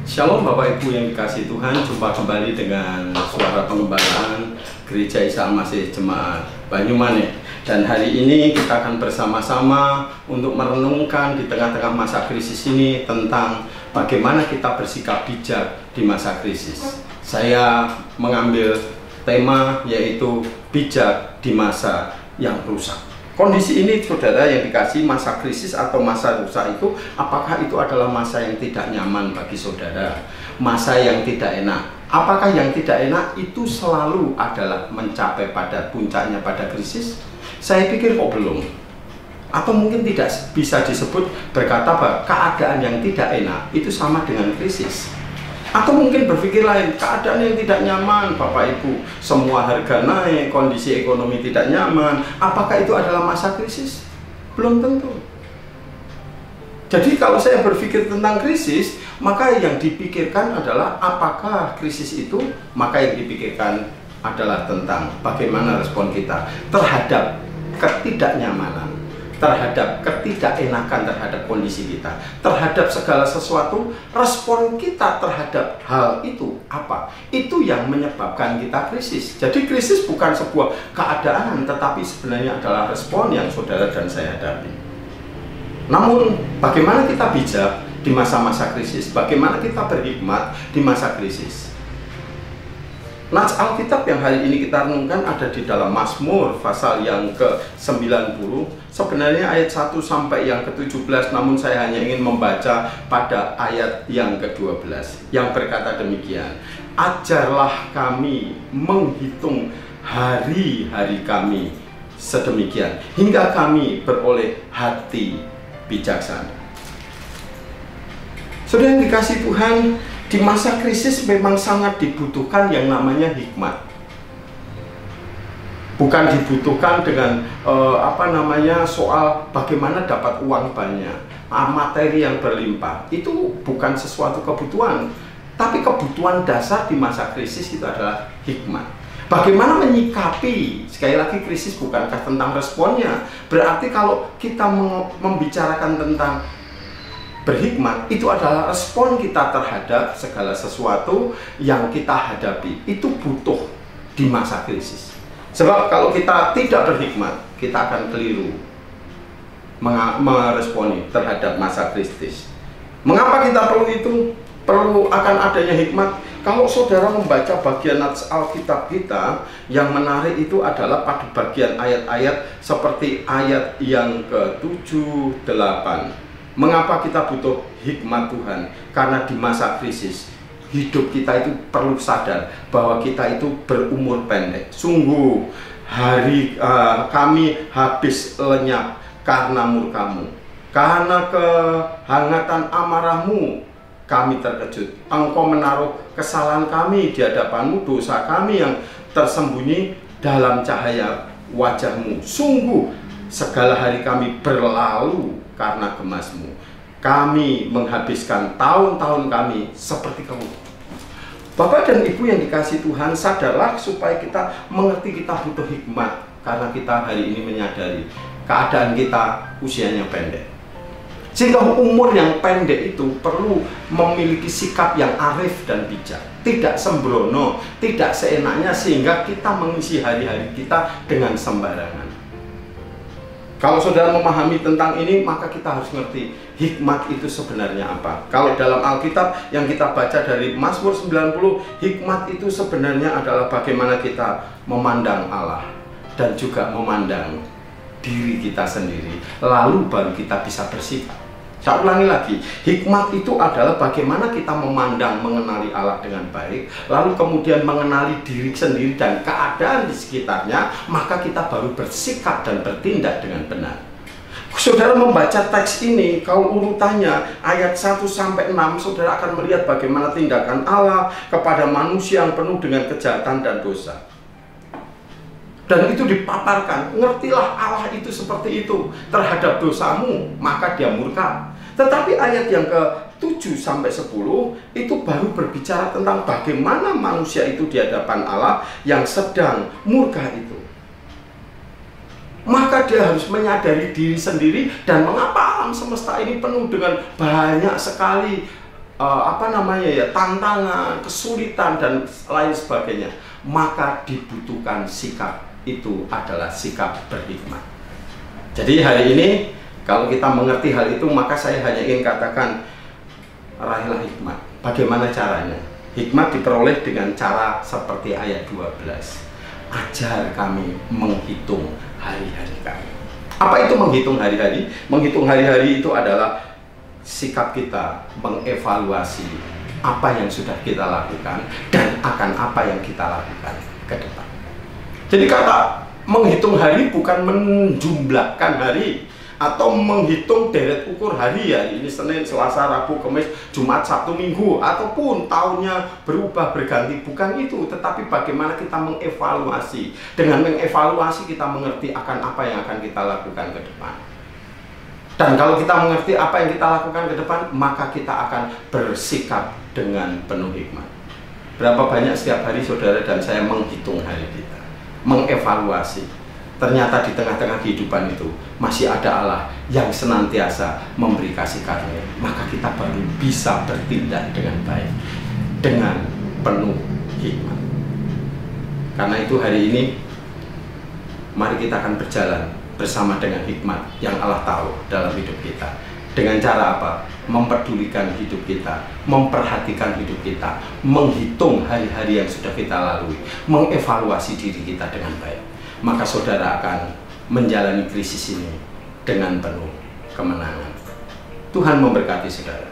Shalom Bapak Ibu yang dikasihi Tuhan, jumpa kembali dengan suara pengembalaan Gereja Isa Al-Masih Jemaat Banyumane. Dan hari ini kita akan bersama-sama untuk merenungkan di tengah-tengah masa krisis ini tentang bagaimana kita bersikap bijak di masa krisis. Saya mengambil tema yaitu bijak di masa yang rusak. Kondisi ini saudara yang dikasih, masa krisis atau masa rusak itu, apakah itu adalah masa yang tidak nyaman bagi saudara? Masa yang tidak enak. Apakah yang tidak enak itu selalu adalah mencapai pada puncaknya pada krisis? Saya pikir kok belum. Atau mungkin tidak bisa disebut berkata bahwa keadaan yang tidak enak itu sama dengan krisis. Atau mungkin berpikir lain, keadaan yang tidak nyaman Bapak Ibu, semua harga naik, kondisi ekonomi tidak nyaman, apakah itu adalah masa krisis? Belum tentu. Jadi kalau saya berpikir tentang krisis, maka yang dipikirkan adalah apakah krisis itu, maka yang dipikirkan adalah tentang bagaimana respon kita terhadap ketidaknyamanan, terhadap ketidakenakan terhadap kondisi kita, terhadap segala sesuatu. Respon kita terhadap hal itu apa? Itu yang menyebabkan kita krisis. Jadi krisis bukan sebuah keadaan, tetapi sebenarnya adalah respon yang saudara dan saya hadapi. Namun bagaimana kita bijak di masa-masa krisis? Bagaimana kita berhikmat di masa krisis? Nats Alkitab yang hari ini kita renungkan ada di dalam Mazmur pasal yang ke-90. Sebenarnya ayat 1 sampai yang ke-17, namun saya hanya ingin membaca pada ayat yang ke-12 yang berkata demikian. Ajarlah kami menghitung hari-hari kami sedemikian, hingga kami beroleh hati bijaksana. Saudara yang dikasihi Tuhan, di masa krisis memang sangat dibutuhkan yang namanya hikmat. Bukan dibutuhkan dengan soal bagaimana dapat uang banyak, materi yang berlimpah. Itu bukan sesuatu kebutuhan, tapi kebutuhan dasar di masa krisis itu adalah hikmat. Bagaimana menyikapi, sekali lagi krisis bukankah tentang responnya. Berarti kalau kita membicarakan tentang berhikmat, itu adalah respon kita terhadap segala sesuatu yang kita hadapi. Itu butuh di masa krisis. Sebab kalau kita tidak berhikmat, kita akan keliru meresponi terhadap masa krisis. Mengapa kita perlu itu? Perlu akan adanya hikmat. Kalau saudara membaca bagian Alkitab kita, yang menarik itu adalah pada bagian ayat-ayat seperti ayat yang ke-7, 8. Mengapa kita butuh hikmat Tuhan? Karena di masa krisis, hidup kita itu perlu sadar bahwa kita itu berumur pendek. Sungguh, kami habis lenyap karena murka-Mu. Karena kehangatan amarah-Mu, kami terkejut. Engkau menaruh kesalahan kami di hadapan-Mu, dosa kami yang tersembunyi dalam cahaya wajah-Mu. Sungguh, segala hari kami berlalu karena gemas-Mu. Kami menghabiskan tahun-tahun kami seperti kamu. Bapak dan Ibu yang dikasihi Tuhan, sadarlah supaya kita mengerti kita butuh hikmat. Karena kita hari ini menyadari keadaan kita usianya pendek. Sehingga umur yang pendek itu perlu memiliki sikap yang arif dan bijak. Tidak sembrono, tidak seenaknya, sehingga kita mengisi hari-hari kita dengan sembarangan. Kalau saudara memahami tentang ini, maka kita harus ngerti hikmat itu sebenarnya apa. Kalau dalam Alkitab yang kita baca dari Mazmur 90, hikmat itu sebenarnya adalah bagaimana kita memandang Allah dan juga memandang diri kita sendiri. Lalu baru kita bisa bersikap. Saya ulangi lagi, hikmat itu adalah bagaimana kita memandang, mengenali Allah dengan baik, lalu kemudian mengenali diri sendiri dan keadaan di sekitarnya, maka kita baru bersikap dan bertindak dengan benar. Saudara membaca teks ini, kalau urutannya ayat 1 sampai 6, saudara akan melihat bagaimana tindakan Allah kepada manusia yang penuh dengan kejahatan dan dosa. Dan itu dipaparkan, ngertilah Allah itu seperti itu, terhadap dosamu, maka dia murka. Tetapi ayat yang ke-7 sampai 10 itu baru berbicara tentang bagaimana manusia itu di hadapan Allah yang sedang murka itu. Maka dia harus menyadari diri sendiri dan mengapa alam semesta ini penuh dengan banyak sekali tantangan, kesulitan dan lain sebagainya, maka dibutuhkan sikap itu adalah sikap berhikmat. Jadi hari ini kalau kita mengerti hal itu, maka saya hanya ingin katakan, raihlah hikmat. Bagaimana caranya? Hikmat diperoleh dengan cara seperti ayat 12. Ajar kami menghitung hari-hari kami. Apa itu menghitung hari-hari? Menghitung hari-hari itu adalah sikap kita mengevaluasi apa yang sudah kita lakukan dan akan apa yang kita lakukan ke depan. Jadi kata menghitung hari bukan menjumlahkan hari atau menghitung deret ukur hari, ya ini Senin, Selasa, Rabu, Kamis, Jumat, Sabtu, Minggu, ataupun tahunnya berubah berganti. Bukan itu, tetapi bagaimana kita mengevaluasi. Dengan mengevaluasi kita mengerti akan apa yang akan kita lakukan ke depan. Dan kalau kita mengerti apa yang kita lakukan ke depan, maka kita akan bersikap dengan penuh hikmat. Berapa banyak setiap hari saudara dan saya menghitung hari kita, mengevaluasi. Ternyata di tengah-tengah kehidupan itu masih ada Allah yang senantiasa memberi kasih karunia. Maka kita baru bisa bertindak dengan baik, dengan penuh hikmat. Karena itu hari ini mari kita akan berjalan bersama dengan hikmat yang Allah tahu dalam hidup kita. Dengan cara apa? Memperdulikan hidup kita, memperhatikan hidup kita, menghitung hari-hari yang sudah kita lalui, mengevaluasi diri kita dengan baik. Maka saudara akan menjalani krisis ini dengan penuh kemenangan. Tuhan memberkati saudara.